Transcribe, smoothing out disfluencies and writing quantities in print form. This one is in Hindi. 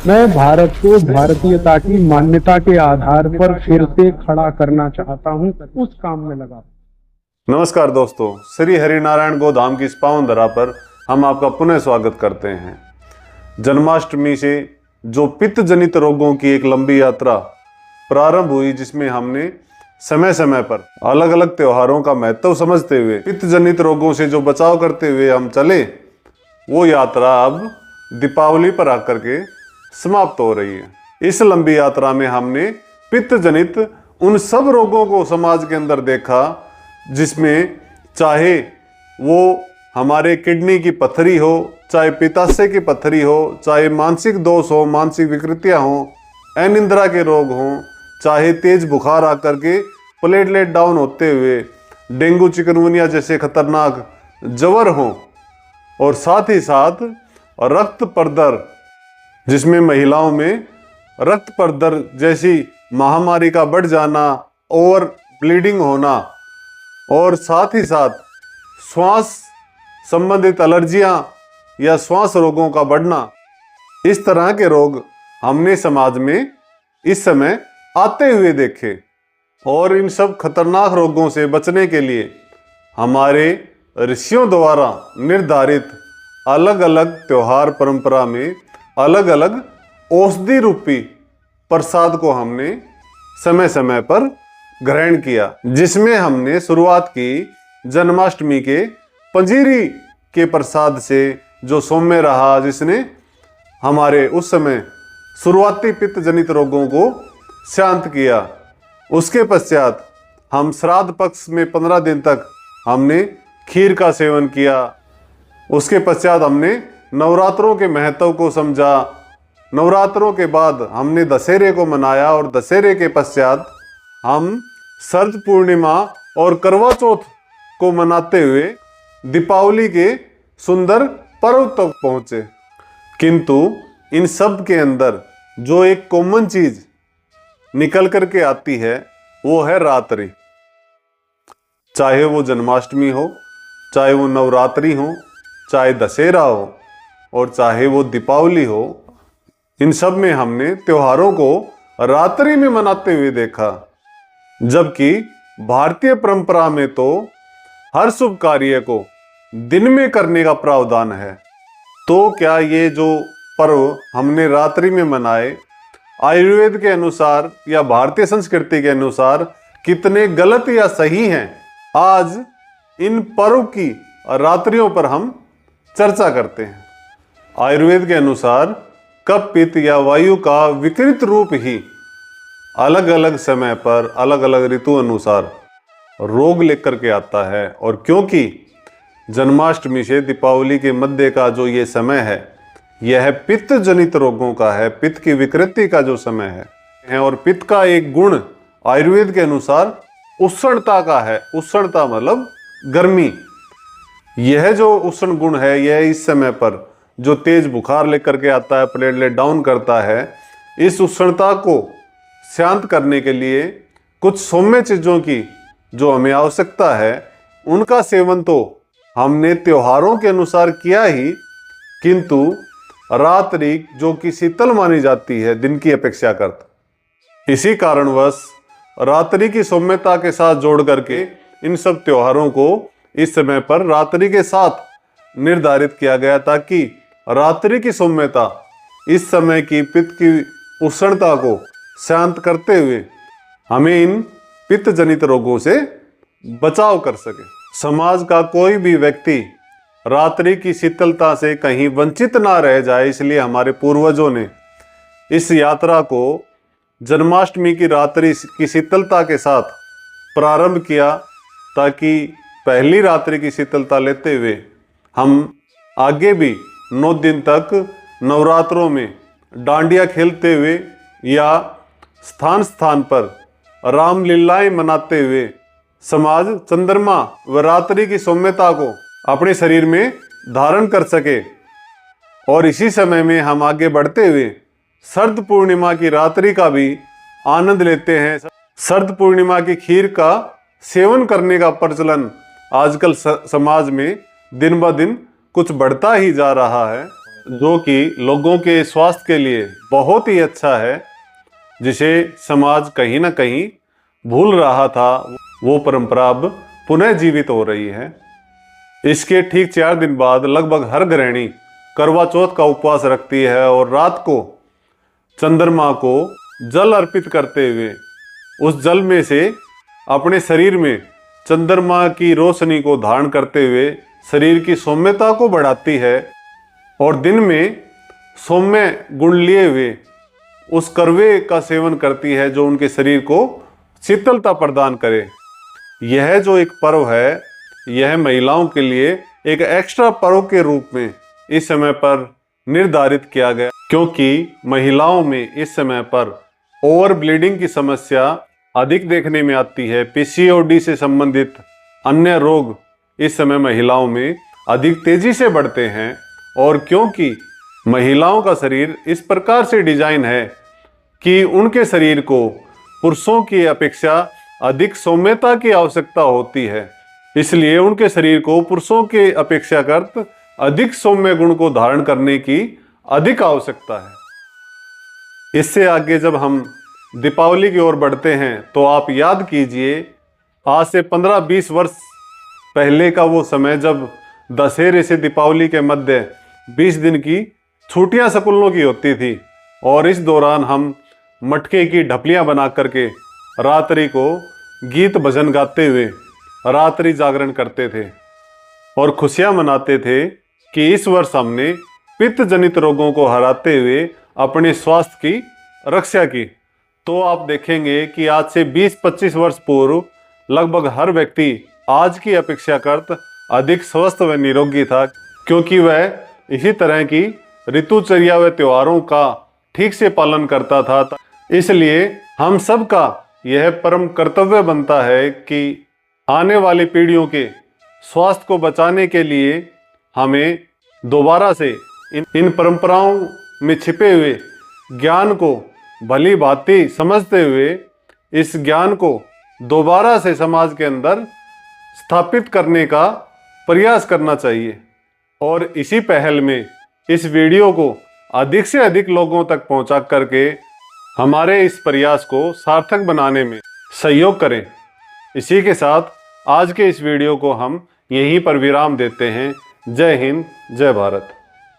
मैं भारत को भारतीयता की मान्यता के आधार पर फिर से खड़ा करना चाहता हूं, उस काम में लगा। नमस्कार दोस्तों, श्री हरिनारायण गोधाम की इस पावन धरा पर हम आपका पुनः स्वागत करते हैं। जन्माष्टमी से जो पित्त जनित रोगों की एक लंबी यात्रा प्रारंभ हुई, जिसमें हमने समय समय पर अलग अलग त्योहारों का महत्व समझते हुए पित्त जनित रोगों से जो बचाव करते हुए हम चले, वो यात्रा अब दीपावली पर आकर के समाप्त हो रही है। इस लंबी यात्रा में हमने पित्त जनित उन सब रोगों को समाज के अंदर देखा, जिसमें चाहे वो हमारे किडनी की पथरी हो, चाहे पित्ताशय की पथरी हो, चाहे मानसिक दोष हो, मानसिक विकृतियां हो, अनिद्रा के रोग हों, चाहे तेज बुखार आकर के प्लेटलेट डाउन होते हुए डेंगू चिकनगुनिया जैसे खतरनाक जवर हों, और साथ ही साथ रक्त परदर, जिसमें महिलाओं में रक्त परदर जैसी महामारी का बढ़ जाना, ओवर ब्लीडिंग होना, और साथ ही साथ श्वास संबंधित एलर्जियां या श्वास रोगों का बढ़ना, इस तरह के रोग हमने समाज में इस समय आते हुए देखे। और इन सब खतरनाक रोगों से बचने के लिए हमारे ऋषियों द्वारा निर्धारित अलग अलग त्योहार परंपरा में अलग अलग औषधि रूपी प्रसाद को हमने समय समय पर ग्रहण किया, जिसमें हमने शुरुआत की जन्माष्टमी के पंजीरी के प्रसाद से, जो सौम्य रहा, जिसने हमारे उस समय शुरुआती पित्त जनित रोगों को शांत किया। उसके पश्चात हम श्राद्ध पक्ष में 15 दिन तक हमने खीर का सेवन किया। उसके पश्चात हमने नवरात्रों के महत्व को समझा। नवरात्रों के बाद हमने दशहरे को मनाया, और दशहरे के पश्चात हम शरद पूर्णिमा और करवा चौथ को मनाते हुए दीपावली के सुंदर पर्व तक पहुँचे। किंतु इन सब के अंदर जो एक कॉमन चीज निकल करके आती है, वो है रात्रि। चाहे वो जन्माष्टमी हो, चाहे वो नवरात्रि हो, चाहे दशहरा हो, और चाहे वो दीपावली हो, इन सब में हमने त्योहारों को रात्रि में मनाते हुए देखा। जबकि भारतीय परंपरा में तो हर शुभ कार्य को दिन में करने का प्रावधान है। तो क्या ये जो पर्व हमने रात्रि में मनाए, आयुर्वेद के अनुसार या भारतीय संस्कृति के अनुसार कितने गलत या सही हैं, आज इन पर्व की रात्रियों पर हम चर्चा करते हैं। आयुर्वेद के अनुसार कफ पित्त या वायु का विकृत रूप ही अलग अलग समय पर अलग अलग ऋतु अनुसार रोग लेकर के आता है। और क्योंकि जन्माष्टमी से दीपावली के मध्य का जो ये समय है, यह पित्त जनित रोगों का है, पित्त की विकृति का जो समय है। और पित्त का एक गुण आयुर्वेद के अनुसार उष्णता का है। उष्णता मतलब गर्मी। यह जो उष्ण गुण है, यह इस समय पर जो तेज बुखार लेकर के आता है, प्लेटलेट डाउन करता है, इस उष्णता को शांत करने के लिए कुछ सौम्य चीजों की जो हमें आवश्यकता है, उनका सेवन तो हमने त्योहारों के अनुसार किया ही, किंतु रात्रि जो कि शीतल मानी जाती है दिन की अपेक्षा करता, इसी कारणवश रात्रि की सौम्यता के साथ जोड़ करके इन सब त्योहारों को इस समय पर रात्रि के साथ निर्धारित किया गया, ताकि रात्रि की सौम्यता इस समय की पित्त की उष्णता को शांत करते हुए हमें इन पित्त जनित रोगों से बचाव कर सके। समाज का कोई भी व्यक्ति रात्रि की शीतलता से कहीं वंचित ना रह जाए, इसलिए हमारे पूर्वजों ने इस यात्रा को जन्माष्टमी की रात्रि की शीतलता के साथ प्रारंभ किया, ताकि पहली रात्रि की शीतलता लेते हुए हम आगे भी 9 दिन तक नवरात्रों में डांडिया खेलते हुए या स्थान स्थान पर रामलीलाएं मनाते हुए समाज चंद्रमा व रात्रि की सौम्यता को अपने शरीर में धारण कर सके। और इसी समय में हम आगे बढ़ते हुए शरद पूर्णिमा की रात्रि का भी आनंद लेते हैं। शरद पूर्णिमा की खीर का सेवन करने का प्रचलन आजकल समाज में दिन ब दिन कुछ बढ़ता ही जा रहा है। जो कि लोगों के स्वास्थ्य के लिए बहुत ही अच्छा है, जिसे समाज कहीं ना कहीं भूल रहा था, वो परंपरा अब पुनः जीवित हो रही है। इसके ठीक 4 दिन बाद लगभग हर गृहिणी करवा चौथ का उपवास रखती है और रात को चंद्रमा को जल अर्पित करते हुए उस जल में से अपने शरीर में चंद्रमा की रोशनी को धारण करते हुए शरीर की सौम्यता को बढ़ाती है और दिन में सौम्य गुण लिए हुए उस करवे का सेवन करती है जो उनके शरीर को शीतलता प्रदान करे। यह जो एक पर्व है, यह महिलाओं के लिए एक एक्स्ट्रा पर्व के रूप में इस समय पर निर्धारित किया गया, क्योंकि महिलाओं में इस समय पर ओवर ब्लीडिंग की समस्या अधिक देखने में आती है। पीसीओडी से संबंधित अन्य रोग इस समय महिलाओं में अधिक तेजी से बढ़ते हैं और क्योंकि महिलाओं का शरीर इस प्रकार से डिजाइन है कि उनके शरीर को पुरुषों की अपेक्षा अधिक सौम्यता की आवश्यकता होती है, इसलिए उनके शरीर को पुरुषों के अपेक्षाकृत अधिक सौम्य गुण को धारण करने की अधिक आवश्यकता है। इससे आगे जब हम दीपावली की ओर बढ़ते हैं तो आप याद कीजिए, आज से 15-20 वर्ष पहले का वो समय जब दशहरे से दीपावली के मध्य 20 दिन की छुट्टियां स्कूलों की होती थी और इस दौरान हम मटके की ढपलियां बना करके रात्रि को गीत भजन गाते हुए रात्रि जागरण करते थे और खुशियां मनाते थे कि इस वर्ष हमने पित्त जनित रोगों को हराते हुए अपने स्वास्थ्य की रक्षा की। तो आप देखेंगे कि आज से 20-25 वर्ष पूर्व लगभग हर व्यक्ति आज की अपेक्षाकृत अधिक स्वस्थ व निरोगी था, क्योंकि वह इसी तरह की ऋतुचर्या व त्योहारों का ठीक से पालन करता था। इसलिए हम सब का यह परम कर्तव्य बनता है कि आने वाली पीढ़ियों के स्वास्थ्य को बचाने के लिए हमें दोबारा से इन परंपराओं में छिपे हुए ज्ञान को भली भांति समझते हुए इस ज्ञान को दोबारा से समाज के अंदर स्थापित करने का प्रयास करना चाहिए और इसी पहल में इस वीडियो को अधिक से अधिक लोगों तक पहुंचा करके हमारे इस प्रयास को सार्थक बनाने में सहयोग करें। इसी के साथ आज के इस वीडियो को हम यहीं पर विराम देते हैं। जय हिंद, जय भारत।